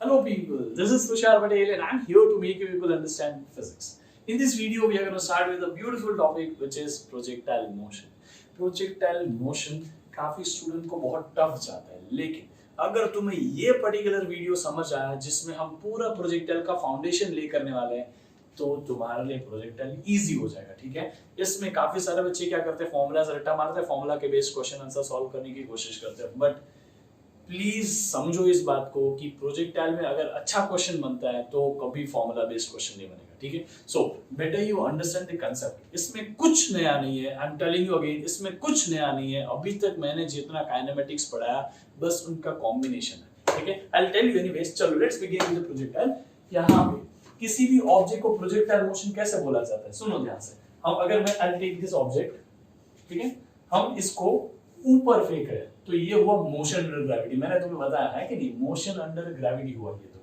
Hello people, this is Tushar Patel and I'm here to make you people understand physics. In this video, we are going to start with a beautiful topic which is projectile motion. Projectile motion काफी student को बहुत tough जाता है, लेकिन अगर तुम्हें ये particular video समझ आया जिसमें हम पूरा प्रोजेक्टाइल का फाउंडेशन ले करने वाले हैं तो तुम्हारे लिए प्रोजेक्टाइल इजी हो जाएगा। ठीक है, इसमें काफी सारे बच्चे क्या करते हैं, फॉर्मूला से रट्टा मारते हैं, फॉर्मूला के बेस्ड क्वेश्चन आंसर सॉल्व करने की कोशिश करते हैं। बट प्लीज समझो इस बात को कि प्रोजेक्टाइल में अगर अच्छा क्वेश्चन बनता है तो कभी फॉर्मूला बेस्ड क्वेश्चन नहीं बनेगा। ठीक है, so better you understand the concept. इसमें कुछ नया नहीं है, I am telling you again, इसमें कुछ नया नहीं है। अभी तक मैंने जितना काइनेमेटिक्स पढ़ाया बस उनका कॉम्बिनेशन है। ठीक है, I will tell you anyways. चलो let's begin with the projectile. यहाँ पे किसी भी ऑब्जेक्ट को प्रोजेक्टाइल मोशन कैसे बोला जाता है, सुनो ध्यान से। हम अगर मैं आई टेक दिस ऑब्जेक्ट, ठीक है, हम इसको ऊपर फेंक रहे हैं तो ये हुआ मोशन अंडर ग्रेविटी। मैंने तुम्हें बताया है कि नहीं, मोशन अंडर ग्रेविटी हुआ ये। तो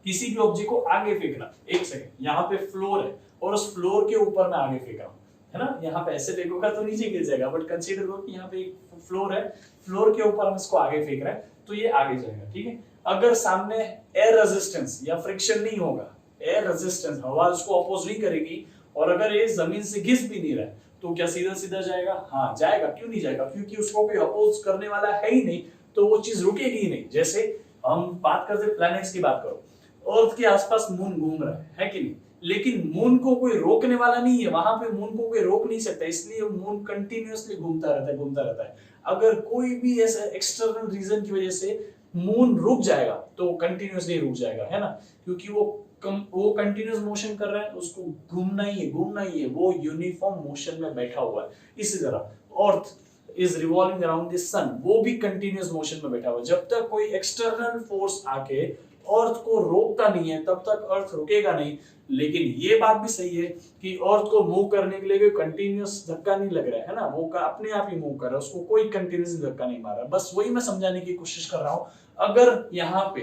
किसी भी ऑब्जेक्ट को आगे फेंकना, एक सेकंड, यहाँ पे फ्लोर है और उस फ्लोर के ऊपर मैं आगे फेंक रहा हूँ, है ना। यहाँ पे ऐसे फेंकोगा तो नीचे गिर जाएगा, बट कंसीडर करो कि यहाँ पे एक फ्लोर है, फ्लोर के ऊपर हम इसको आगे फेंक रहे हैं तो ये आगे जाएगा। ठीक है, अगर सामने एयर रेजिस्टेंस या फ्रिक्शन नहीं होगा, एयर रेजिस्टेंस, हवा उसको अपोज नहीं करेगी, और अगर ये जमीन से घिस भी नहीं रहा है तो क्या सीधा सीधा जाएगा? हाँ जाएगा। क्यों नहीं जाएगा? क्योंकि उसको कोई अपोज करने वाला है ही नहीं, तो वो चीज रुकेगी ही नहीं। जैसे हम बात करते हैं प्लैनेट्स की बात करो, अर्थ के आसपास मून घूम रहा है कि नहीं, लेकिन मून को कोई रोकने वाला नहीं है, वहां पे मून को कोई रोक नहीं सकता, इसलिए मून कंटिन्यूअसली घूमता रहता है, घूमता रहता है। अगर कोई भी ऐसा एक्सटर्नल रीजन की वजह से मून रुक जाएगा तो कंटिन्यूअसली रुक जाएगा, है ना, क्योंकि वो कंटिन्यूअस मोशन कर रहा है, उसको घूमना ही है, घूमना ही है, वो यूनिफॉर्म मोशन में बैठा हुआ है। इसी तरह earth is revolving around the sun, वो भी कंटिन्यूअस मोशन में बैठा हुआ है। जब तक कोई एक्सटर्नल फोर्स आके अर्थ को रोकता नहीं है तब तक अर्थ रुकेगा नहीं। लेकिन ये बात भी सही है कि अर्थ को मूव करने के लिए कोई कंटिन्यूअस धक्का नहीं लग रहा है ना, वो अपने आप ही मूव कर रहा है, उसको कोई कंटिन्यूअस धक्का नहीं मार रहा। बस वही मैं समझाने की कोशिश कर रहा हूं। अगर यहाँ पे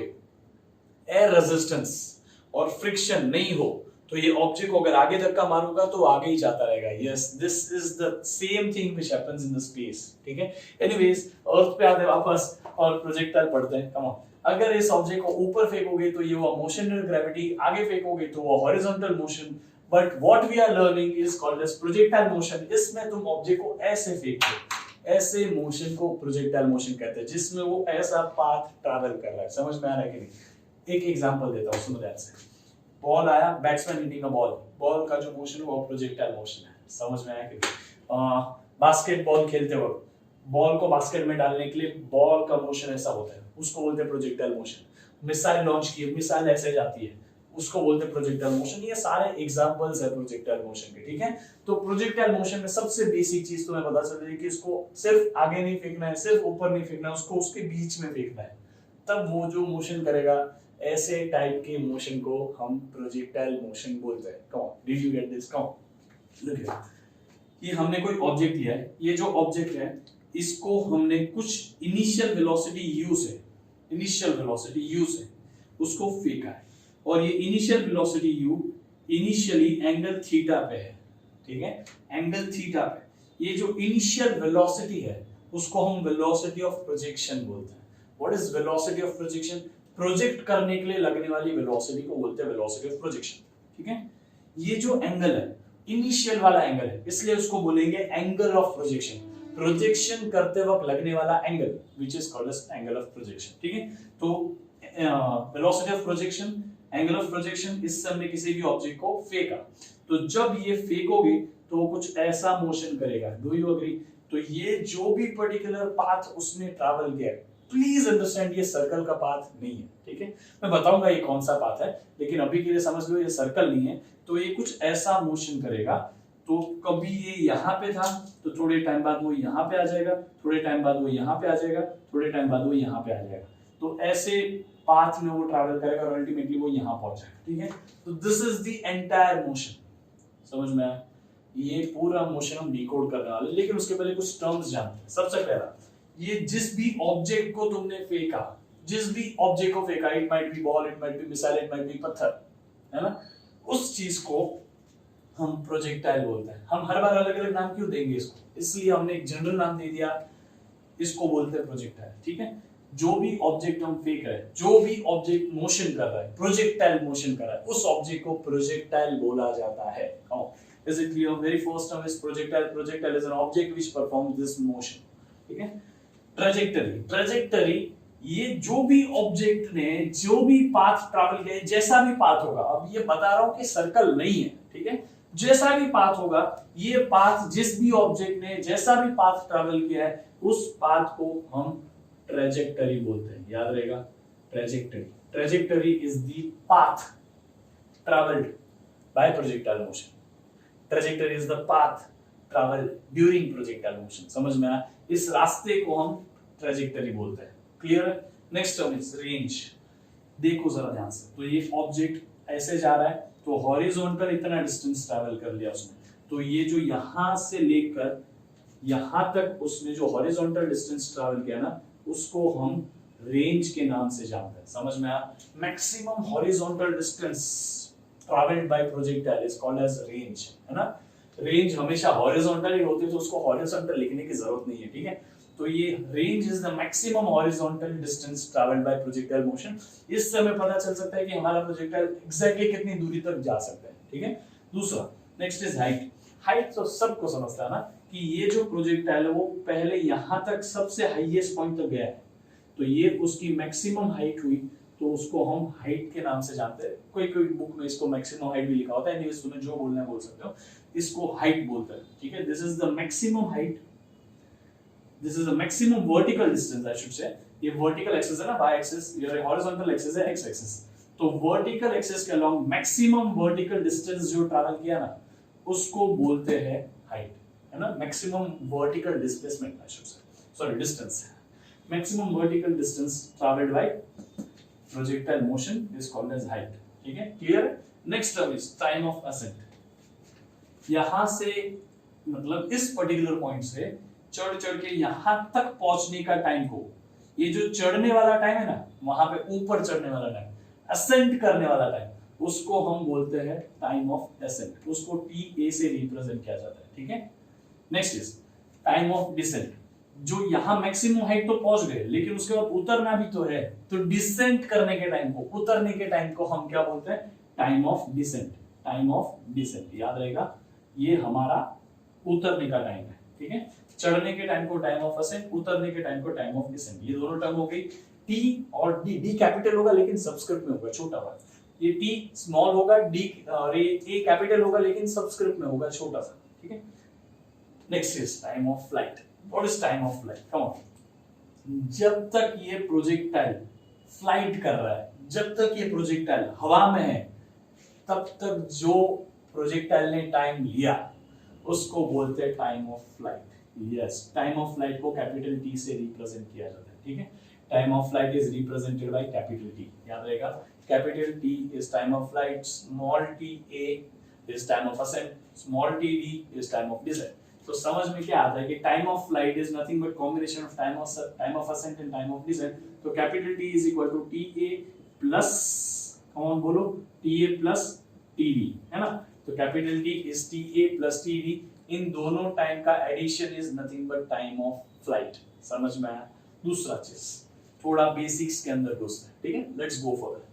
एयर रेजिस्टेंस और फ्रिक्शन नहीं हो तो ये ऑब्जेक्ट को अगर आगे धक्का मारूंगा तो आगे ही जाता रहेगा। Yes, this is the same thing which happens in the space. ठीक है, एनीवेज अर्थ पे आते वापस और प्रोजेक्टाइल पढ़ते हैं। कम ऑन, अगर इस ऑब्जेक्ट को ऊपर फेंकोगे तो ये हुआ मोशन अंडर ग्रेविटी, आगे फेंकोगे तो वो horizontal motion. But what we are learning is called as projectile motion. इसमें तुम ऑब्जेक्ट को ऐसे फेंकते, ऐसे मोशन को प्रोजेक्टाइल मोशन कहते हैं, जिसमें वो ऐसा पाथ ट्रैवल कर रहा है। समझ में आ रहा है कि नहीं? एक एग्जांपल देता हूं, सुनो ध्यान से। बॉल आया, batsman hitting a ball, ball का जो मोशन है वो प्रोजेक्टाइल मोशन है। समझ में आया कि बास्केटबॉल खेलते वक्त बॉल को बास्केट में डालने के लिए बॉल का मोशन ऐसा होता है, उसको बोलते हैं प्रोजेक्टाइल मोशन। मिसाइल लॉन्च की, मिसाइल ऐसे जाती है, उसको बोलते हैं प्रोजेक्टाइल मोशन। ये सारे एग्जांपल्स है प्रोजेक्टाइल मोशन के। ठीक है, तो प्रोजेक्टाइल मोशन में सबसे बेसिक चीज तुम्हें पता चल रही है कि इसको सिर्फ आगे नहीं फेंकना है, सिर्फ ऊपर नहीं फेंकना है, उसको उसके बीच में फेंकना है। तब वो जो मोशन करेगा, ऐसे टाइप के मोशन को हम प्रोजेक्टाइल मोशन बोलते हैं। Come on, did you get this? Come on, look here. ये हमने कोई ऑब्जेक्ट लिया है, ये जो ऑब्जेक्ट है इसको हमने कुछ इनिशियल वेलोसिटी u से, इनिशियल वेलोसिटी u से उसको फेंका है, और ये initial velocity u initially angle theta पे है। ठीक है, एंगल थीटा पे ये जो इनिशियल वेलोसिटी है उसको हम वेलोसिटी ऑफ प्रोजेक्शन बोलते हैं। What is velocity of projection? Project करने के लिए लगने वाली वेलोसिटी को बोलते हैं वेलोसिटी ऑफ प्रोजेक्शन। ठीक है, ये जो एंगल है इनिशियल वाला एंगल है, इसलिए उसको बोलेंगे एंगल ऑफ प्रोजेक्शन। प्रोजेक्शन करते वक्त लगने वाला angle which is called as angle of projection. ठीक है, तो velocity of projection, angle of projection, इससे हमने किसी भी ऑब्जेक्ट को फेंका, तो जब ये फेंकोगे तो वो कुछ ऐसा मोशन करेगा। Do you agree? तो ये जो भी पर्टिकुलर पाथ उसने ट्रैवल किया, प्लीज अंडरस्टैंड ये सर्कल का पाथ नहीं है। ठीक है, मैं बताऊंगा ये कौन सा पाथ है, लेकिन अभी के लिए समझ लो ये सर्कल नहीं है। तो ये कुछ ऐसा मोशन करेगा, तो कभी ये यहाँ पे था तो थोड़े टाइम बाद वो यहाँ पे आ जाएगा, थोड़े टाइम बाद वो यहाँ पे आ जाएगा, थोड़े टाइम बाद वो यहाँ पे आ जाएगा। तो ऐसे पाथ में वो ट्रैवल करेगा और अल्टीमेटली वो यहाँ पहुंच जाएगा। ठीक है, तो this is the entire motion. समझ में आया? ये पूरा मोशन हम डिकोड करने वाले, लेकिन उसके पहले कुछ टर्म्स जानते हैं। सबसे पहला, ये जिस भी ऑब्जेक्ट को तुमने फेंका, जिस भी ऑब्जेक्ट को फेंका, it might be ball, it might be missile, it might be पत्थर, है ना, उस चीज को हम प्रोजेक्टाइल बोलते हैं। हम हर बार अलग अलग नाम क्यों देंगे इसको? इसलिए हमने एक जनरल नाम दे दिया, इसको बोलते हैं प्रोजेक्टाइल। ठीक है, जो भी ऑब्जेक्ट हम फेंक रहे हैं, जो भी ऑब्जेक्ट मोशन कर रहा है, प्रोजेक्टाइल मोशन कर रहा है, उस ऑब्जेक्ट को प्रोजेक्टाइल बोला जाता है। Is it clear? Very first term is projectile. Projectile is an object which performs this motion. ठीक है? ट्रेजेक्टरी, ट्रेजेक्टरी ये जो भी ऑब्जेक्ट ने जो भी पाथ ट्रैवल किया, जैसा भी पाथ होगा, अब ये बता रहा हूं कि सर्कल नहीं है, ठीक है, जैसा भी पाथ होगा, ये पाथ जिस भी ऑब्जेक्ट ने जैसा भी पाथ ट्रैवल किया है, उस पाथ को हम ट्रेजेक्टरी बोलते हैं। याद रहेगा, trajectory, trajectory is the path travelled by projectile motion. Trajectory is the path travel during projectile motion. समझ में आया? इस रास्ते को हम ट्रेजेक्टरी बोलते हैं। क्लियर है? Next term is range. देखो जरा ध्यान से, तो ये ऑब्जेक्ट ऐसे जा रहा है, तो हॉरिजॉन्टल इतना डिस्टेंस ट्रैवल कर लिया उसने, तो ये जो यहां से लेकर यहां तक उसने जो हॉरिजॉन्टल डिस्टेंस ट्रैवल किया ना, उसको हम रेंज के नाम से जानते हैं। समझ में आया? Maximum horizontal distance travelled by projectile is called as range, है ना। रेंज हमेशा हॉरिजॉन्टल ही होती है, तो उसको हॉरिजॉन्टल लिखने की जरूरत नहीं है, ठीक है। तो ये range is the maximum horizontal distance travelled by projectile motion. इससे हमें पता चल सकता है कि हमारा प्रोजेक्टाइल एग्जैक्टली कितनी दूरी तक जा सकता है, ठीक है। दूसरा, नेक्स्ट इज हाइट। हाइट तो सबको समझता है ना कि ये जो प्रोजेक्टाइल है वो पहले यहां तक सबसे हाईएस्ट पॉइंट तक गया है, तो ये उसकी मैक्सिमम हाइट हुई, तो उसको हम हाइट के नाम से जानते हैं। कोई कोई बुक में इसको मैक्सिमम हाइट भी लिखा होता है, एनीवेज तुम्हें जो बोलना है बोल सकते हो, इसको हाइट बोलते हैं, ठीक है। This is the maximum height, this is the maximum vertical distance I should say. ये वर्टिकल एक्सिस है ना, वाई एक्सिस, ये हॉरिजॉन्टल एक्सिस है, एक्स एक्सिस। तो वर्टिकल एक्सिस के अलोंग मैक्सिमम वर्टिकल डिस्टेंस जो ट्रैवल किया ना, उसको बोलते हैं हाइट, है ना। Maximum vertical displacement I should say, sorry distance, maximum vertical distance travelled by projectile motion is called as height, ठीक है। Clear? Next term is time of ascent. यहां से मतलब इस पर्टिकुलर पॉइंट से चढ़ के यहां तक पहुंचने का टाइम को, ये जो चढ़ने वाला टाइम है ना, वहां पे ऊपर चढ़ने वाला टाइम, असेंट करने वाला टाइम, उसको हम बोलते हैं टाइम ऑफ असेंट। उसको TA से रिप्रेजेंट किया जाता है, ठीक है। Next is time of descent. जो यहां मैक्सिमम हाइट तो पहुंच गए, लेकिन उसके बाद उतरना भी तो है, तो डिसेंट करने के टाइम को, उतरने के टाइम को हम क्या बोलते हैं? Time of descent. Time of descent याद रहेगा, ये हमारा उतरने का टाइम है, ठीक है। चढ़ने के टाइम को टाइम ऑफ असेंट, उतरने के टाइम को टाइम ऑफ डिसेंट। ये दोनों टर्म हो गई। T और D, D कैपिटल होगा लेकिन सबस्क्रिप्ट में होगा, छोटा वाला। ये T स्मॉल होगा, D और A कैपिटल होगा लेकिन सबस्क्रिप्ट में होगा, छोटा सा, ठीक है। Next is time of flight. What is time of flight? Come on. जब तक ये प्रोजेक्टाइल फ्लाइट कर रहा है, जब तक ये प्रोजेक्टाइल हवा में है, तब तक जो प्रोजेक्टाइल ने टाइम लिया उसको बोलते हैं time of flight. Yes, time of flight को कैपिटल T से रिप्रेजेंट किया जाता है, ठीक है। Time of flight is represented by capital T, याद रहेगा। Capital T is time of flight, small ta is time of ascent, small td is time of descent. तो समझ में क्या आता है कि time of flight is nothing but combination of time of ascent and time of descent. तो capital T is equal to TA plus, कौन बोलो, TA प्लस TD, है ना। तो capital T is TA plus TD, इन दोनों time का addition is nothing but time of flight. समझ में आया? दूसरा चीज थोड़ा बेसिक्स के अंदर घुसते हैं, ठीक है। लेट्स गो फॉर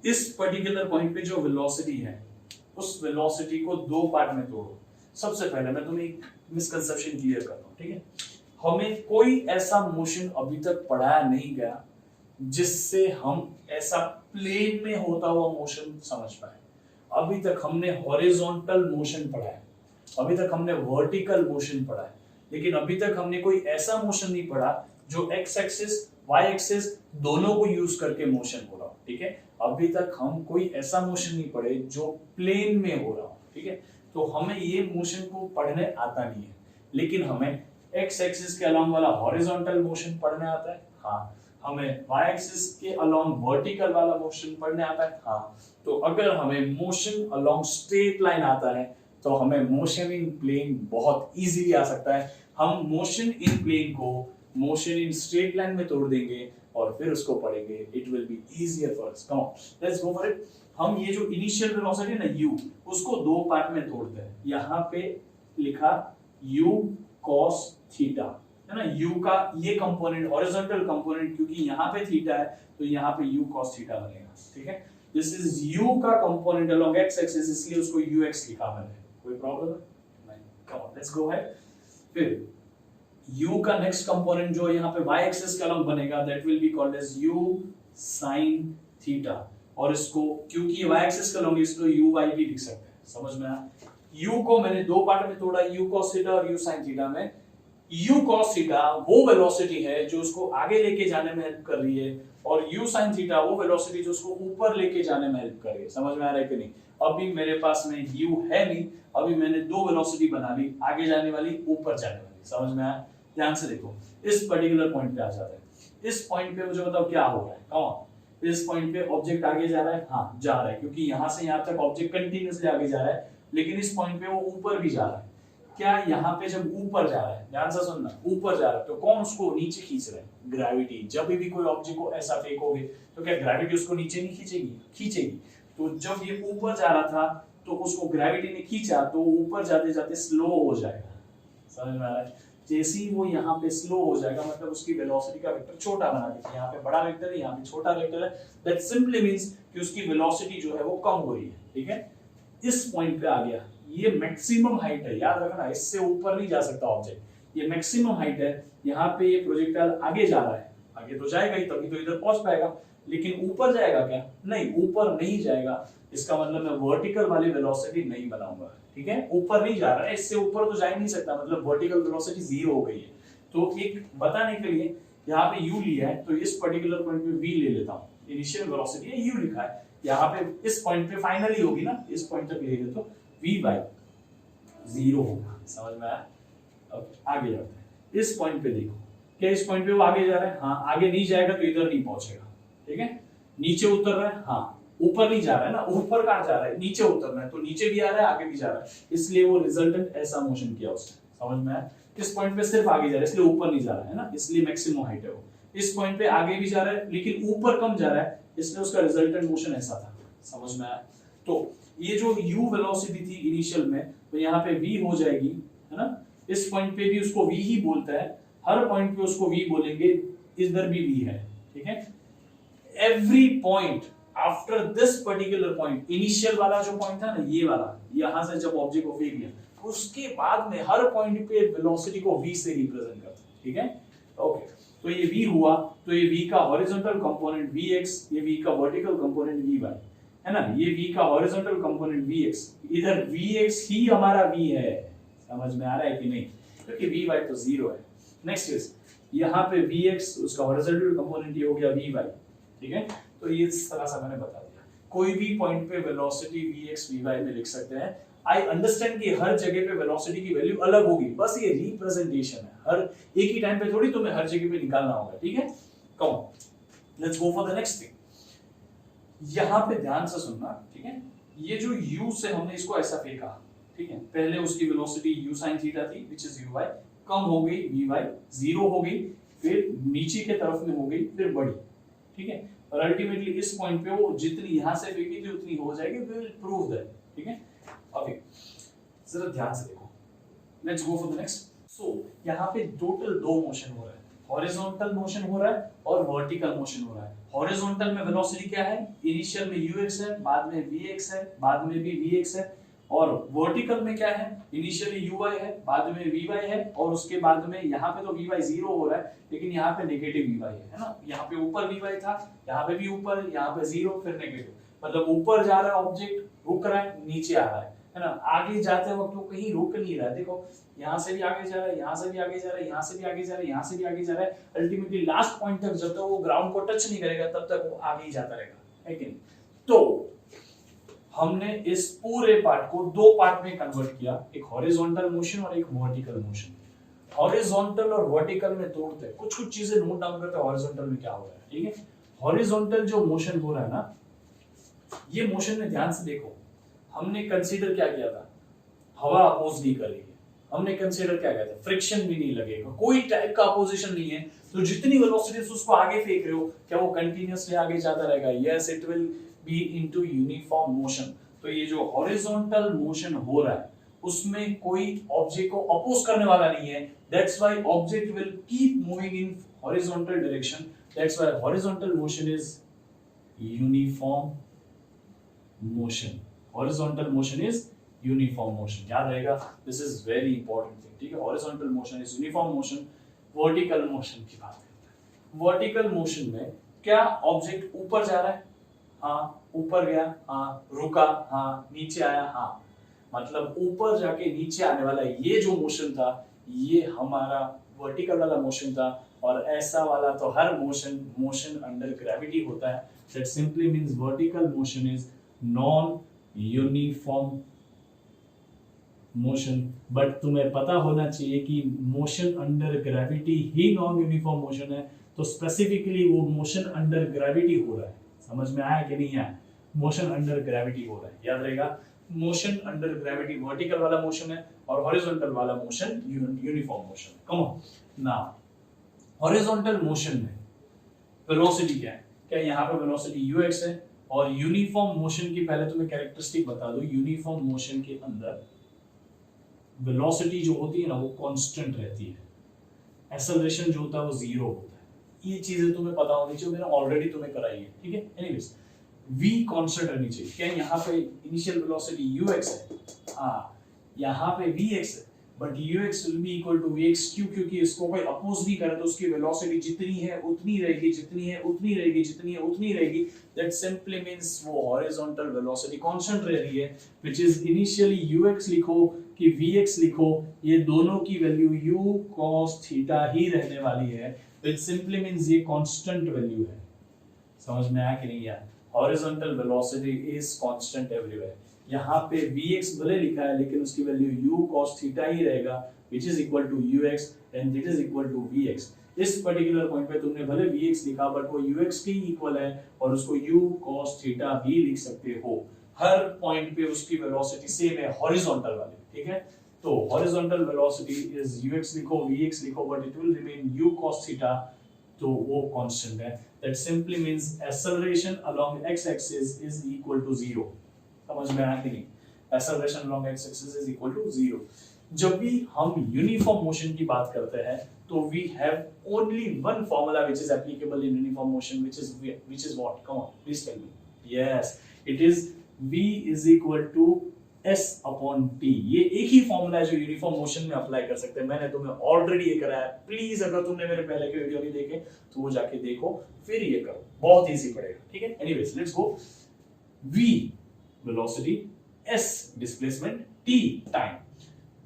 इस पर्टिकुलर पॉइंट पे जो वेलोसिटी है, उस वेलोसिटी को दो पार्ट में तोड़ो। सबसे पहले मैं तुम्हें एक मिसकंसेप्शन क्लियर करता हूं, ठीक है। हमें कोई ऐसा मोशन अभी तक पढ़ाया नहीं गया जिससे हम ऐसा प्लेन में होता हुआ मोशन समझ पाए। अभी तक हमने हॉरिजॉन्टल मोशन पढ़ा है, अभी तक हमने वर्टिकल मोशन पढ़ा है, लेकिन अभी तक हमने कोई ऐसा मोशन नहीं पढ़ा जो एक्स एक्सिस वाई एक्सिस दोनों को यूज करके मोशन हो रहा हो, ठीक है। अभी तक हम कोई ऐसा मोशन नहीं पढ़े जो प्लेन में हो रहा हो, ठीक है। तो हमें ये मोशन को पढ़ने आता नहीं है, लेकिन हमें एक्स एक्सिस के अलोंग वाला हॉरिजॉन्टल मोशन पढ़ने आता है, हाँ। हमें वाई एक्सिस के अलोंग वर्टिकल वाला मोशन पढ़ने आता है, हाँ। तो अगर हमें मोशन अलोंग स्ट्रेट लाइन आता है तो हमें मोशन इन प्लेन बहुत इजीली आ सकता है। हम मोशन इन प्लेन को मोशन इन स्ट्रेट लाइन में तोड़ देंगे और फिर उसको पढ़ेंगे। It will be easier for us. Come on, let's go for it. हम ये जो इनिशियल वेलोसिटी है ना u, उसको दो पार्ट में तोड़ते हैं। यहाँ पे लिखा u cos थीटा, है ना, u का ये कंपोनेंट हॉरिजॉन्टल कंपोनेंट, क्योंकि यहाँ पे थीटा है तो यहाँ पे u cos थीटा बनेगा, ठीक है। दिस इज u का कंपोनेंट अलोंग x एक्सिस, इसलिए उसको ux लिखा मैंने। कोई प्रॉब्लम है? नहीं। Come on, let's go ahead. फिर u का नेक्स्ट कंपोनेंट जो यहाँ पे y एक्सिस के अलोंग बनेगा, that will be called as u sin theta, और इसको क्योंकि ये y एक्सिस के अलोंग है इसलिए u y भी लिख सकते हैं। समझ में आया? u को मैंने दो पार्ट में तोड़ा, u cos थीटा और u sin थीटा में। u cos थीटा वो वेलोसिटी है जो उसको आगे लेके जाने में हेल्प कर रही है, और u sin थीटा वो वेलोसिटी जो उसको ऊपर लेके जाने में हेल्प कर रही है। समझ में आ रहा है कि नहीं? अभी मेरे पास में u है नहीं, अभी मैंने दो वेलोसिटी बना ली, आगे जाने वाली, ऊपर जाने वाली। समझ में आया? ध्यान से देखो, इस पर्टिकुलर पॉइंट पे आ जाता है। इस पॉइंट पे मुझे बताओ क्या हो रहा है? कौन? इस पॉइंट पे ऑब्जेक्ट आगे जा रहा है, हाँ जा रहा है, क्योंकि यहां से यहां तक ऑब्जेक्ट कंटीन्यूअसली आगे जा रहा है, लेकिन इस पॉइंट पे वो ऊपर भी जा रहा है। क्या यहाँ पे जब ऊपर जा रहा है, ध्यान से सुनना, ऊपर जा रहा है तो कौन उसको नीचे खींच रहा है? ग्रेविटी। जब भी कोई ऑब्जेक्ट को ऐसा फेंकोगे तो क्या ग्रेविटी उसको नीचे नहीं खींचेगी? खींचेगी। तो जब ये ऊपर जा रहा था तो उसको ग्रेविटी ने खींचा, तो ऊपर जाते जाते स्लो हो जाएगा। समझ में आ रहा है? जैसे ही वो यहाँ पे स्लो हो जाएगा, मतलब उसकी वेलोसिटी का वेक्टर छोटा बना देगा। यहाँ पे बड़ा वेक्टर है, यहाँ पे छोटा वेक्टर है, दैट सिंपली मींस कि उसकी वेलोसिटी जो है वो कम हो रही है, ठीक है। इस पॉइंट पे आ गया, ये मैक्सिमम हाइट है, याद रखना, इससे ऊपर नहीं जा सकता ऑब्जेक्ट, ये मैक्सिमम हाइट है। यहाँ पे ये प्रोजेक्टाइल आगे जा रहा है, आगे तो जाएगा ही, तभी तो इधर पहुंच पाएगा, लेकिन ऊपर जाएगा क्या? नहीं, ऊपर नहीं जाएगा। इसका मतलब मैं वर्टिकल वाली वेलोसिटी नहीं बनाऊंगा, ठीक है। ऊपर नहीं जा रहा है, इससे ऊपर तो जा ही नहीं सकता, मतलब वर्टिकल वेलोसिटी जीरो हो गई है। तो एक बताने के लिए यहाँ पे u लिया है, तो इस पर्टिकुलर पॉइंट पे v ले लेता हूँ। इनिशियल वेलोसिटी है, u लिखा है, यहाँ पे इस पॉइंट पे फाइनली होगी ना, इस पॉइंट तक ले गए तो v बाई जीरो होगा। समझ में आया? अब आगे जाते हैं। इस पॉइंट पे देखो, क्या इस पॉइंट पे वो आगे जा रहा है? हाँ, आगे नहीं जाएगा तो इधर नहीं पहुंचेगा, ठीक है। नीचे उतर रहा है, हाँ, ऊपर नहीं जा रहा है ना, ऊपर कहाँ जा रहा है? नीचे उतरना है, तो नीचे भी आ रहा है, आगे भी जा रहा है, इसलिए वो रिजल्टेंट ऐसा मोशन किया उसने। समझ में आया? इस पॉइंट पे सिर्फ आगे जा रहा है, इसलिए ऊपर नहीं जा रहा है ना, इसलिए मैक्सिमम हाइट है वो। इस पॉइंट पे आगे भी जा रहा है, लेकिन ऊपर कम जा रहा है, इसलिए उसका रिजल्टेंट मोशन ऐसा था। समझ में आया? तो ये जो u वेलोसिटी थी इनिशियल में, तो यहाँ पे v हो जाएगी, है ना। इस पॉइंट पे भी उसको v ही बोलता है, हर पॉइंट पे उसको v बोलेंगे, इधर भी v है, ठीक है। Every point after this particular point, initial वाला जो पॉइंट था ना, ये वाला, यहां से जब ऑब्जेक्ट को फेंक लिया, उसके बाद में हर पॉइंट पे वेलोसिटी को v से रिप्रेजेंट करते हैं, ठीक है। ओके, तो ये v हुआ, तो ये v का हॉरिजॉन्टल कंपोनेंट vx, ये v का वर्टिकल कंपोनेंट vy, है ना। ये v का हॉरिजॉन्टल कंपोनेंट vx, इधर vx ही हमारा v है। समझ में आ रहा है कि नहीं? क्योंकि vy तो जीरो है। नेक्स्ट इज यहाँ पे vx, उसका हॉरिजॉन्टल कंपोनेंट ये हो गया vy, ठीक है। तो ये इस तरह से मैंने बता दिया, कोई भी पॉइंट पे वेलोसिटी vx vy में लिख सकते हैं। आई अंडरस्टैंड कि हर जगह पे वेलोसिटी की वैल्यू अलग होगी, बस ये रिप्रेजेंटेशन है, हर एक ही टाइम पे थोड़ी तुम्हें हर जगह पे निकालना होगा, ठीक है। Come let's go for the next thing. यहां पे ध्यान से सुनना, ठीक है। ये जो u से हमने इसको ऐसा फेंका, ठीक है, पहले उसकी वेलोसिटी u sin थीटा थी व्हिच इज uy, कम हो गई vy, जीरो हो गई, फिर नीचे के तरफ में हो गई, फिर बढ़ी, ठीक है। और अल्टीमेटली इस पॉइंट पे वो जितनी यहां से फेंकी थी उतनी हो जाएगी, वी विल प्रूव दैट, ठीक है। अभी जरा ध्यान से देखो, let's go for the next. So यहाँ पे टोटल दो मोशन हो रहा है, हॉरिजॉन्टल मोशन हो रहा है और वर्टिकल मोशन हो रहा है। हॉरिजॉन्टल में वेलोसिटी क्या है? इनिशियल में ux है, बाद में vx है, बाद में भी vx है, और वर्टिकल में क्या है? इनिशियली uy है, बाद में vy है, और उसके बाद में यहाँ पे तो vy जीरो हो रहा है, लेकिन यहाँ पे नेगेटिव vy है ना। यहाँ पे ऊपर vy था, यहाँ पे भी ऊपर, यहाँ पे जीरो, फिर नेगेटिव, मतलब ऊपर जा रहा है ऑब्जेक्ट, रुक रहा है, नीचे आ रहा है ना। आगे जाते वक्त वो कहीं रुक नहीं रहा है, देखो यहाँ से भी आगे जा रहा है, यहाँ से भी आगे जा रहा है, यहाँ से भी आगे जा रहा है, यहाँ से भी आगे जा रहा है, अल्टीमेटली लास्ट पॉइंट तक जब तक वो ग्राउंड को टच नहीं करेगा तब तक वो आगे ही जाता रहेगा, है कि नहीं। तो हमने इस पूरे पार्ट को दो पार्ट में कन्वर्ट किया, एक हॉरिजॉन्टल मोशन और एक वर्टिकल मोशन। हॉरिजॉन्टल और वर्टिकल में तोड़ते हैं, कुछ कुछ चीजें नोट डाउन करते हैं हॉरिजॉन्टल में क्या हो रहा है, ठीक है। हॉरिजॉन्टल जो मोशन हो रहा है ना, ये मोशन में ध्यान से देखो, हमने कंसीडर क्या किया था? हवा अपोज नहीं कर रही है, हमने कंसीडर क्या किया था? फ्रिक्शन भी नहीं लगेगा, कोई टाइप का अपोजिशन नहीं है, तो जितनी वेलोसिटी से उसको आगे फेंक रहे हो, क्या वो कंटिन्यूअसली आगे जाता रहेगा? Yes, it will be into uniform motion. तो ये जो हॉरिजॉन्टल मोशन हो रहा है उसमें कोई ऑब्जेक्ट को अपोज करने वाला नहीं है, that's why object will keep moving in horizontal direction, that's why horizontal motion is uniform motion, horizontal motion is uniform motion, याद रहेगा, this is very important thing, ठीक है। Horizontal motion is uniform motion. Vertical motion की बात करते हैं। Vertical motion में क्या ऑब्जेक्ट ऊपर जा रहा है, हाँ, ऊपर गया, हाँ, रुका, हाँ, नीचे आया, हाँ, मतलब ऊपर जाके नीचे आने वाला ये जो मोशन था ये हमारा वर्टिकल वाला मोशन था, और ऐसा वाला तो हर मोशन अंडर ग्रेविटी होता है, that simply means vertical motion is non uniform motion. But तुम्हें पता होना चाहिए कि मोशन अंडर ग्रेविटी ही नॉन यूनिफॉर्म मोशन है, तो स्पेसिफिकली वो मोशन अंडर ग्रेविटी हो रहा है, समझ में आया कि नहीं आया, मोशन अंडर ग्रेविटी हो रहा है, याद रहेगा, मोशन अंडर ग्रेविटी वर्टिकल वाला मोशन है और हॉरिजॉन्टल वाला मोशन यूनिफॉर्म मोशन है। Come on now, horizontal motion में वेलोसिटी क्या है, क्या यहाँ पे वेलोसिटी ux है, और यूनिफॉर्म मोशन की पहले तुम्हें कैरेक्टरिस्टिक बता दो, यूनिफॉर्म मोशन के अंदर वेलोसिटी जो होती है ना वो कांस्टेंट रहती है, एक्सेलरेशन जो होता है वो जीरो होता है, ये चीजें तुम्हें पता होनी चाहिए, मैंने ऑलरेडी तुम्हें कराई है, ठीक है। एनीवेज v कांस्टेंट रहनी चाहिए, क्या यहाँ पे इनिशियल वेलोसिटी ux है, हाँ, यहाँ पे vx है, but ux will be equal to vx, क्योंकि इसको कोई अपोज नहीं करे तो उसकी वेलोसिटी जितनी है उतनी रहेगी, जितनी है उतनी रहेगी, जितनी है उतनी रहेगी, दैट सिंपली मींस वो हॉरिजॉन्टल वेलोसिटी कांस्टेंट रह रही है, व्हिच इज इनिशियली ux लिखो कि vx लिखो, ये दोनों की वैल्यू u cos थीटा ही रहने वाली है, व्हिच सिंपली मींस ये कांस्टेंट वैल्यू है, समझ में आया कि नहीं आया, horizontal velocity is constant everywhere, यहाँ पे vx भले लिखा है लेकिन उसकी वैल्यू u cos थीटा ही रहेगा, which is equal to ux and it is equal to vx। इस पर्टिकुलर पॉइंट पे तुमने भले vx लिखा बट वो ux के इक्वल है और उसको u cos थीटा भी लिख सकते हो, हर पॉइंट पे उसकी वेलोसिटी सेम है हॉरिजॉन्टल वाली, ठीक है। तो हॉरिजॉन्टल वेलोसिटी इज ux लिखो vx लिखो but it will remain u cos theta, तो वो कांस्टेंट है, that simply means acceleration along x axis is equal to 0, समझ में आया कि नहीं, acceleration along x axis is equal to 0। जब भी हम यूनिफॉर्म मोशन की बात करते हैं तो we have only one formula which is applicable in uniform motion, which is what, come on please tell me, yes it is v is equal to s upon t, ये एक ही formula है जो uniform motion में apply कर सकते हैं, मैंने तुम्हें ऑलरेडी ये कराया है, प्लीज अगर तुमने मेरे पहले के वीडियो नहीं देखे तो वो जाके देखो फिर ये करो, बहुत इजी पड़ेगा, ठीक है। Anyways let's go, v velocity, s displacement, t time,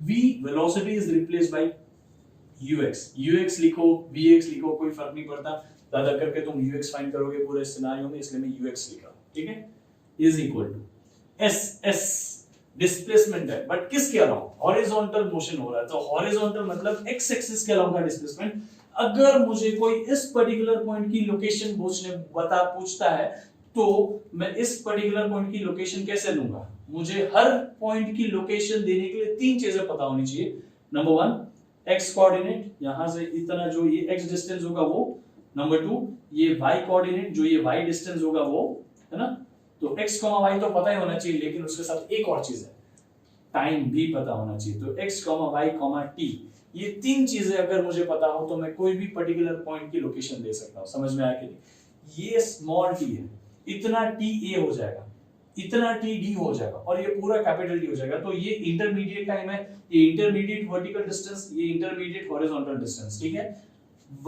v velocity is replaced by ux लिखो vx लिखो कोई फर्क नहीं पड़ता, ज्यादा करके तुम ux फाइंड करोगे पूरे सिनेरियो में, इसलिए मैं ux लिखा, ठीक है, is equal to s displacement है बट किसके अलाउंग, हॉरिजॉन्टल मोशन हो रहा है, तो हॉरिजॉन्टल मतलब x एक्सिस के अलाउंग का डिस्प्लेसमेंट। अगर मुझे कोई इस पर्टिकुलर पॉइंट की लोकेशन पूछता है तो मैं इस पर्टिकुलर पॉइंट की लोकेशन कैसे लूंगा, मुझे हर पॉइंट की लोकेशन देने के लिए तीन चीजें पता होनी चाहिए, नंबर 1 x कोऑर्डिनेट, यहां से इतना जो ये x डिस्टेंस होगा वो, नंबर 2 ये y कोऑर्डिनेट जो ये y डिस्टेंस होगा वो, है ना, तो x, y तो पता ही होना चाहिए, लेकिन उसके साथ एक और चीज है, टाइम भी पता होना चाहिए, तो x, y, t, ये तीन चीजें अगर मुझे पता हो तो मैं कोई भी पर्टिकुलर पॉइंट की लोकेशन दे सकता हूं, समझ में आया कि नहीं। ये स्मॉल t है, इतना t a हो जाएगा, इतना t d हो जाएगा और ये पूरा कैपिटल D हो जाएगा, तो ये इंटरमीडिएट टाइम है, ये इंटरमीडिएट वर्टिकल डिस्टेंस, ये इंटरमीडिएट हॉरिजॉन्टल डिस्टेंस, ठीक है।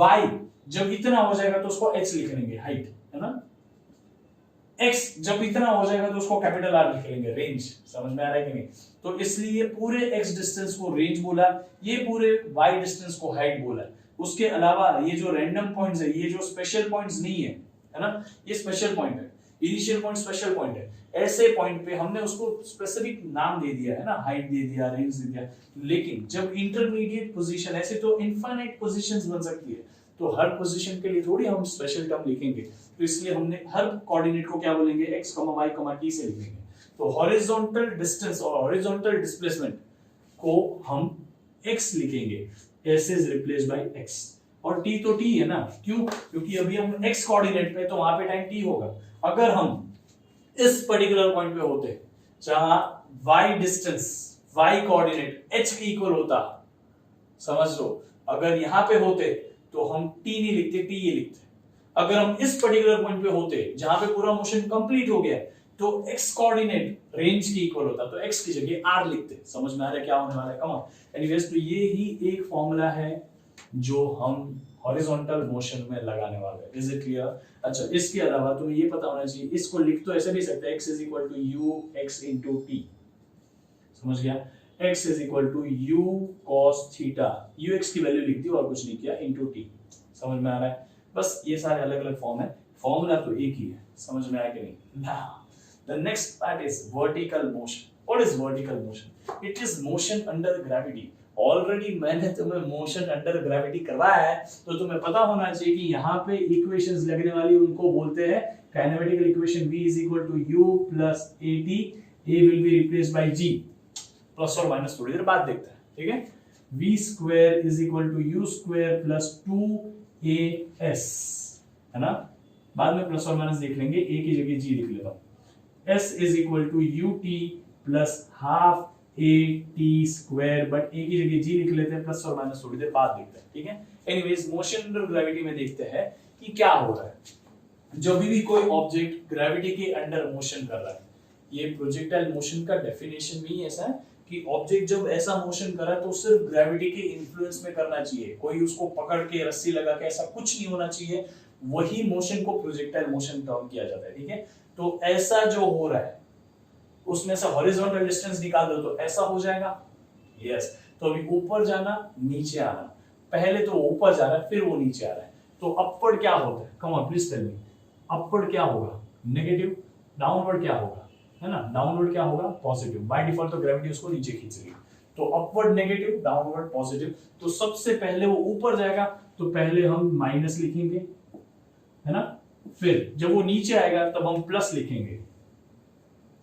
y जब इतना हो जाएगा तो उसको h लिख लेंगे, हाइट, है ना, x जब इतना हो जाएगा तो उसको कैपिटल R लिख लेंगे, रेंज, समझ में आ रहा है कि नहीं, तो इसलिए पूरे x डिस्टेंस को रेंज बोला, ये पूरे y डिस्टेंस को हाइट बोला, उसके अलावा ये जो रैंडम पॉइंट्स है, ये जो स्पेशल पॉइंट्स नहीं है, है ना, ये स्पेशल पॉइंट है, इनिशियल पॉइंट स्पेशल पॉइंट है, ऐसे पॉइंट पे हमने उसको स्पेसिफिक नाम दे दिया है ना, हाइट दे दिया, रेंज दे दिया, लेकिन जब इंटरमीडिएट पोजीशन, ऐसे तो इनफाइनाइट पोजीशंस बन सकती है, तो हर पोजीशन के लिए थोड़ी हम स्पेशल टर्म लिखेंगे, तो इसलिए हमने हर कोऑर्डिनेट को क्या बोलेंगे, x, y, t से लिखेंगे, तो हॉरिजॉन्टल डिस्टेंस और हॉरिजॉन्टल डिस्प्लेसमेंट को हम x लिखेंगे, s is replaced by x, और t तो t है ना, क्यों, क्योंकि अभी हम x कोऑर्डिनेट पे, तो वहां पे टाइम t होगा, अगर हम इस पर्टिकुलर पॉइंट पे होते जहां y y कोऑर्डिनेट h के इक्वल होता, समझ लो, अगर यहां पे होते तो हम t नहीं लिखते, t ये लिखते। अगर हम इस पर्टिकुलर पॉइंट पे होते जहां पे पूरा मोशन कंप्लीट हो गया तो x कोऑर्डिनेट रेंज के इक्वल होता, तो x की जगह r लिखते। समझ में आ रहा है क्या होने वाला है? Come on. एनीवेज, तो ये ही एक फॉर्मूला है जो हम हॉरिजॉन्टल मोशन में लगाने वाले हैं। Is it clear? अच्छा, इसके अलावा तुम्हें ये पता होना चाहिए, इसको लिख तो ऐसे भी सकते हैं, x is equal to U X into T. समझ गया? x is equal to U cos theta, U X की वैल्यू लिख दी और कुछ नहीं किया, इंटू टी। समझ में आ रहा है? बस ये सारे अलग अलग फॉर्म है, फॉर्मूला तो एक ही है। समझ में आया कि नहीं? Now the next part is vertical motion. What is vertical motion? It is motion under gravity. Already मैंने तुम्हें मोशन अंडर ग्रेविटी करवाया है, तो तुम्हें पता होना चाहिए कि यहाँ पे इक्वेशंस लगने वाली उनको बोलते हैं kinematical equation. v is equal to u plus at, a will be replaced by g, plus और माइनस थोड़ी देर बाद देखते हैं, ठीक है? v square is equal to u square plus 2as, है ना? बाद में प्लस और माइनस देख लेंगे, a की जगह g लिख लेता हूं। s is equal to ut plus half at square, but a की जगह g लिख लेते हैं, प्लस और माइनस थोड़ी देर बाद देखते हैं, ठीक है? एनीवेज, मोशन अंडर ग्रेविटी में देखते हैं कि क्या हो रहा है जब भी कोई ऑब्जेक्ट ग्रेविटी के अंडर मोशन कर रहा है। ये प्रोजेक्टाइल मोशन का डेफिनेशन भी ऐसा है कि ऑब्जेक्ट जब ऐसा मोशन कर रहा है तो सिर्फ ग्रेविटी के इन्फ्लुएंस में करना चाहिए, कोई उसको पकड़ के रस्सी लगा के ऐसा कुछ नहीं होना चाहिए। वही मोशन को प्रोजेक्टाइल मोशन टर्म किया जाता है, ठीक है? तो ऐसा जो हो रहा है उसमें से हॉरिजॉन्टल डिस्टेंस निकाल दो तो ऐसा हो जाएगा। यस, तो अभी ऊपर जाना, नीचे आना, पहले तो ऊपर जा रहा है फिर वो नीचे आ रहा है, तो अपवर्ड क्या होता है? Come on please tell me, upward क्या होगा? नेगेटिव। डाउनवर्ड क्या होगा? है ना, डाउनवर्ड क्या होगा? पॉजिटिव। बाय डिफॉल्ट तो ग्रेविटी उसको नीचे खींच रही है, तो अपवर्ड नेगेटिव, डाउनवर्ड पॉजिटिव। तो सबसे पहले वो ऊपर जाएगा तो पहले हम माइनस लिखेंगे, है ना, फिर जब वो नीचे आएगा तब हम प्लस लिखेंगे।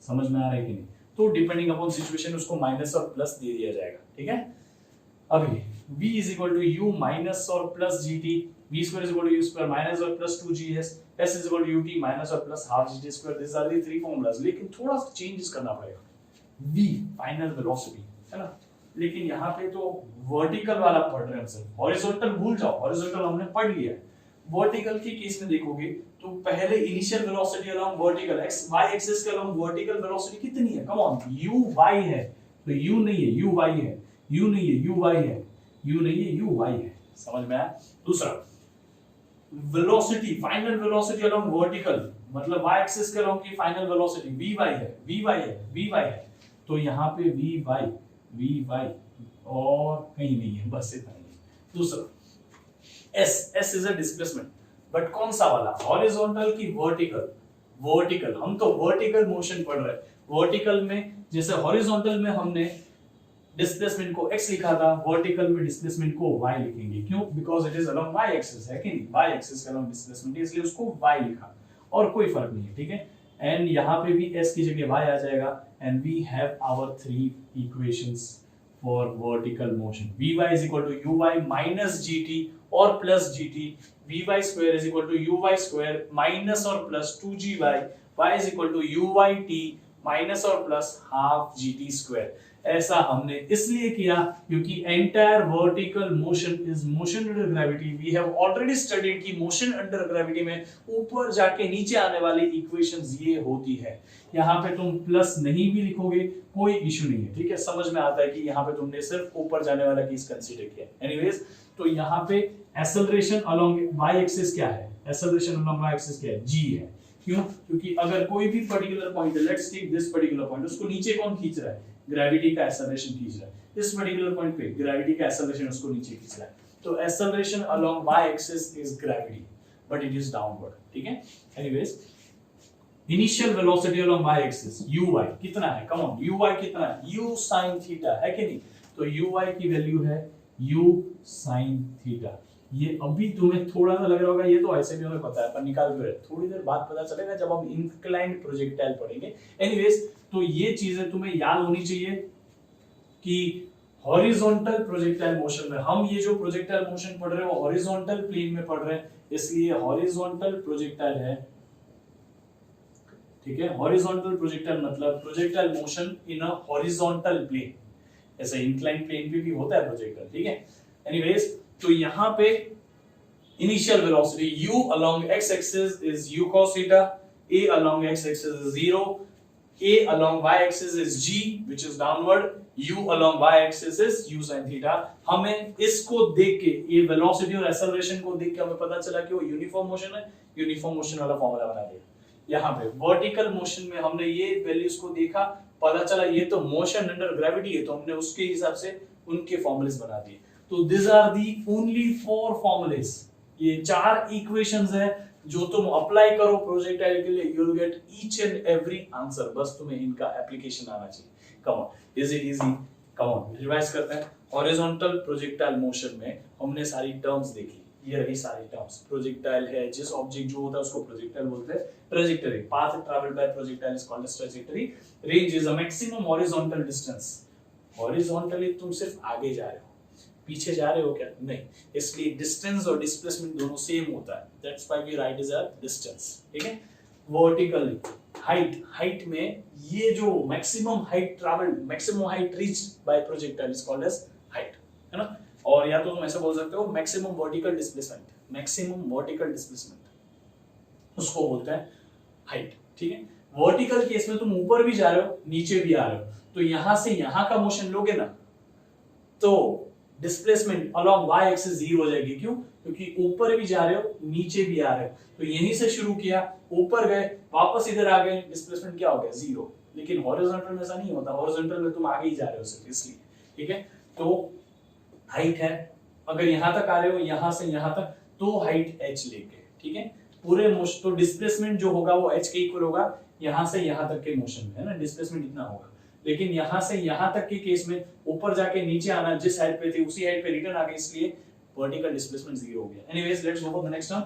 समझ में आ रहा है कि नहीं? तो डिपेंडिंग अपॉन सिचुएशन उसको माइनस और प्लस दे दिया जाएगा, ठीक है? अभी v is equal to u minus और plus gt, v square is equal to u square minus और plus 2gs, s is equal to ut minus और plus half gt square। This are the three formulas, लेकिन थोड़ा सा changes करना पड़ेगा। v final velocity, है ना, लेकिन यहाँ पे तो वर्टिकल वाला पढ़ रहे हैं हम सिर्फ, हॉरिजॉन्टल भूल जाओ, हॉरिजॉन्टल हमने पढ़ लिया है। वर्टिकल के केस में देखोगे तो पहले initial velocity along vertical X Y axis के अलोंग वर्टिकल वेलोसिटी कितनी है? कम ऑन, u y है, तो u नहीं है, u y है, u नहीं है, u y है, u नहीं है, u y है। समझ में आया? दूसरा, velocity, final velocity along vertical, मतलब y एक्सिस के अलोंग की फाइनल वेलोसिटी vy है, vy है, vy है, तो यहाँ पे vy और कहीं नहीं है, बस इतना ही। दूसरा, s is a displacement, but कौन सा वाला? हॉरिजॉन्टल की वर्टिकल? वर्टिकल, हम तो वर्टिकल मोशन पढ़ रहे हैं। वर्टिकल में जैसे हॉरिजॉन्टल में हमने डिस्प्लेसमेंट को x लिखा था, वर्टिकल में डिस्प्लेसमेंट को y लिखेंगे। क्यों? Because it is along y axis, है कि नहीं? y एक्सिस के अलोंग डिस्प्लेसमेंट है, इसलिए उसको y लिखा और कोई फर्क नहीं है, ठीक है? एंड यहाँ पे भी s की जगह y आ जाएगा, and we have our three equations for vertical motion. vy is equal to uy minus gt और plus gt, vy square is equal to uy square minus और प्लस 2gy, y is equal to uyt minus और plus half gt square। ऐसा हमने इसलिए किया क्योंकि entire vertical motion is motion under gravity. We have already studied कि motion under gravity में ऊपर जाके नीचे आने वाली इक्वेशंस ये होती है। यहाँ पे तुम प्लस नहीं भी लिखोगे कोई इशू नहीं है, ठीक है? समझ में आता है कि यहाँ पे तुमने सिर्फ ऊपर जाने वाला केस कंसीडर किया। एनीवेज, तो यहाँ पे एक्सेलरेशन अलोंग y एक्सिस क्या है? एक्सेलरेशन अलोंग y एक्सिस क्या है? g है। क्यों? क्योंकि अगर कोई भी पर्टिकुलर पॉइंट है, let's take this particular point, उसको नीचे कौन खींच रहा है? ग्रेविटी का एक्सेलरेशन खींच रहा है। इस पर्टिकुलर पॉइंट पे ग्रेविटी का एक्सेलरेशन उसको नीचे खींच रहा है, तो acceleration along y axis is gravity, but it is downward, ठीक है? Anyways, initial velocity along y axis uy कितना है? कम ऑन, uy कितना है? u sin थीटा, है कि नहीं? तो uy की वैल्यू है u sin थीटा। ये अभी तुम्हें थोड़ा सा लग रहा होगा ये तो ऐसे भी हमें पता है, पर निकाल के थोड़ी देर बाद पता चलेगा जब हम इंक्लाइंड प्रोजेक्टाइल पढ़ेंगे। एनीवेज, तो ये चीजें तुम्हें याद होनी चाहिए कि हॉरिजॉन्टल प्रोजेक्टाइल मोशन में, हम ये जो प्रोजेक्टाइल मोशन पढ़ रहे हैं वो हॉरिजॉन्टल प्लेन में पढ़ रहे हैं, इसलिए हॉरिजॉन्टल प्रोजेक्टाइल है, ठीक है? हॉरिजॉन्टल प्रोजेक्टाइल मतलब projectile motion in a horizontal plane. ऐसे इंक्लाइन प्लेन पे भी होता है प्रोजेक्टाइल, ठीक है। एनीवेज, तो यहाँ पे initial velocity u along x axis is u cos theta, a along x axis is 0, a along y axis is g which is downward, u along y axis is u sin theta। हमें इसको देख के, ये velocity और acceleration को देख के हमें पता चला कि वो यूनिफॉर्म मोशन है, यूनिफॉर्म मोशन वाला फॉर्मूला बना दिया। यहाँ पे वर्टिकल मोशन में हमने ये वैल्यूज को देखा, पता चला ये तो मोशन अंडर ग्रेविटी है, तो हमने उसके हिसाब से उनके फॉर्मूलेस बना दिए। तो this are the only 4 formulas, ये 4 इक्वेशंस है जो तुम अप्लाई करो प्रोजेक्टाइल के लिए, you will get each and every answer. बस तुम्हें इनका एप्लीकेशन आना चाहिए। कम on, is it easy? Come on, revise करते हैं। हॉरिजॉन्टल प्रोजेक्टाइल मोशन में हमने सारी टर्म्स देखी, ये रही सारी टर्म्स। प्रोजेक्टाइल है, जिस ऑब्जेक्ट जो होता है उसको प्रोजेक्टाइल बोलते हैं। Trajectory, path travelled by projectile is called as trajectory. Range is a maximum horizontal distance. Horizontally तुम सिर्फ आगे जा रहे हो, पीछे जा रहे हो क्या? नहीं, इसलिए डिस्टेंस और डिस्प्लेसमेंट दोनों सेम होता है, that's why we write is a distance, ठीक है। वर्टिकली हाइट, हाइट में ये जो maximum height travelled, maximum height reached by projectile is called as height, है ना। और या तो तुम ऐसे बोल सकते हो maximum vertical displacement, maximum vertical displacement उसको बोलते हैं हाइट, ठीक है। वर्टिकल केस में तुम ऊपर भी जा रहे हो, नीचे भी आ रहे हो, तो यहां से यहां का मोशन लोगे ना, तो डिस्प्लेसमेंट अलोंग y एक्सिस 0 हो जाएगी। क्यों? क्योंकि ऊपर भी जा रहे हो, नीचे भी आ रहे हो, तो यहीं से शुरू किया, ऊपर गए, वापस इधर आ गए, डिस्प्लेसमेंट क्या हो गया? 0। लेकिन हॉरिजॉन्टल में ऐसा नहीं होता, हॉरिजॉन्टल में तुम आगे ही जा रहे हो सिर्फ इसलिए, ठीक है। तो हाइट है, अगर यहां तक आ रहे हो, यहां से यहां तक, तो हाइट h लेके, ठीक है। पूरे मोशन, तो डिस्प्लेसमेंट जो होगा वो h के इक्वल होगा, यहां से यहां तक के मोशन में, है ना, डिस्प्लेसमेंट इतना होगा। लेकिन यहां से यहां तक के केस में ऊपर जाके नीचे आना, जिस हाइट पे थे उसी हाइट पे रिटर्न आ गए, इसलिए वर्टिकल डिस्प्लेसमेंट 0 हो गया। Anyways, let's go for the next term,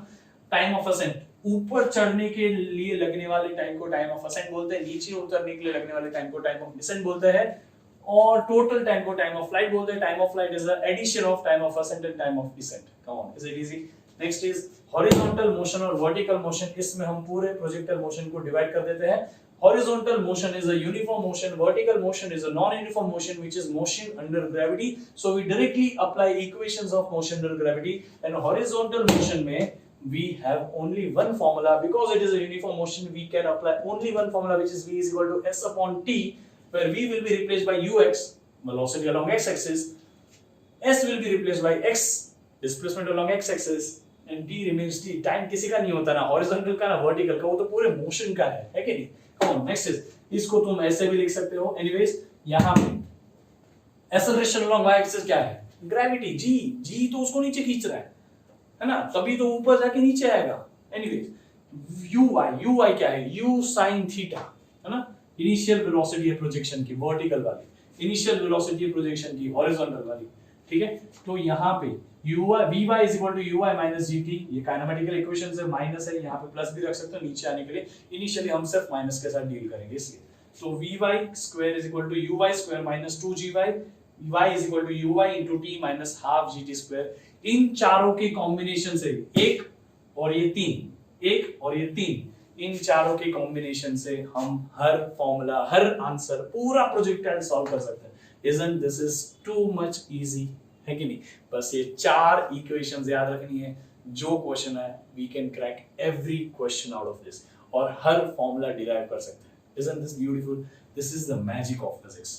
time of ascent. ऊपर चढ़ने के लिए लगने वाले टाइम को टाइम ऑफ असेंट बोलते हैं, नीचे उतरने के लिए लगने वाले टाइम को टाइम ऑफ डिसेंट बोलते हैं, और टोटल टाइम को टाइम ऑफ फ्लाइट बोलते हैं। Time of flight is the addition of time of ascent and time of descent. Come on, is it easy? Next is horizontal motion और vertical motion. इसमें हम पूरे प्रोजेक्टाइल मोशन को divide कर देते हैं। Horizontal motion is a uniform motion, vertical motion is a non-uniform motion which is motion under gravity. So we directly apply equations of motion under gravity, and horizontal motion में we have only one formula, because it is a uniform motion we can apply only one formula, which is v is equal to s upon t, where v will be replaced by ux, velocity along x axis, s will be replaced by x, displacement along x axis, and t remains t। Time किसी का नहीं होता ना, horizontal का ना vertical का, वो तो पूरे मोशन का है कि नहीं। नेक्स्ट इज, इसको तुम ऐसे भी लिख सकते हो। एनीवेज, यहां पे एक्सेलरेशन अलोंग y एक्सिस क्या है? ग्रेविटी, g तो उसको नीचे खींच रहा है ना, तभी तो ऊपर जाके नीचे आएगा। एनीवेज, uy क्या है? u sin थीटा, है ना। इनिशियल वेलोसिटी है प्रोजेक्शन की, वर्टिकल वाली, इनिशियल वेलोसिटी है प्रोजेक्शन की, हॉरिजॉन्टल वाली, ठीक है। तो यहाँ पे vy is equal to uy minus gt, ये काइनेमेटिकल इक्वेशन से माइनस है, यहाँ पे प्लस भी रख सकते हो नीचे आने के लिए। इनिशियली हम सिर्फ माइनस के साथ डील करेंगे इसलिए। तो vy square is equal to uy square minus 2gy, y is equal to uy into t minus half gt square। इन चारों के कॉम्बिनेशन से, एक और ये 3, एक और ये 3, इन चारों के कॉम्बिनेशन से हम हर फॉर्मूला, हर आंसर, पूरा प्रोजेक्टाइल सॉल्व कर सकते हैं। Isn't this is too much easy, है कि नहीं? बस ये 4 इक्वेशंस याद रखनी है, जो क्वेश्चन है we can crack every question out of this, और हर फॉर्मूला डिराइव कर सकते हैं। Isn't this beautiful? This is the magic of physics.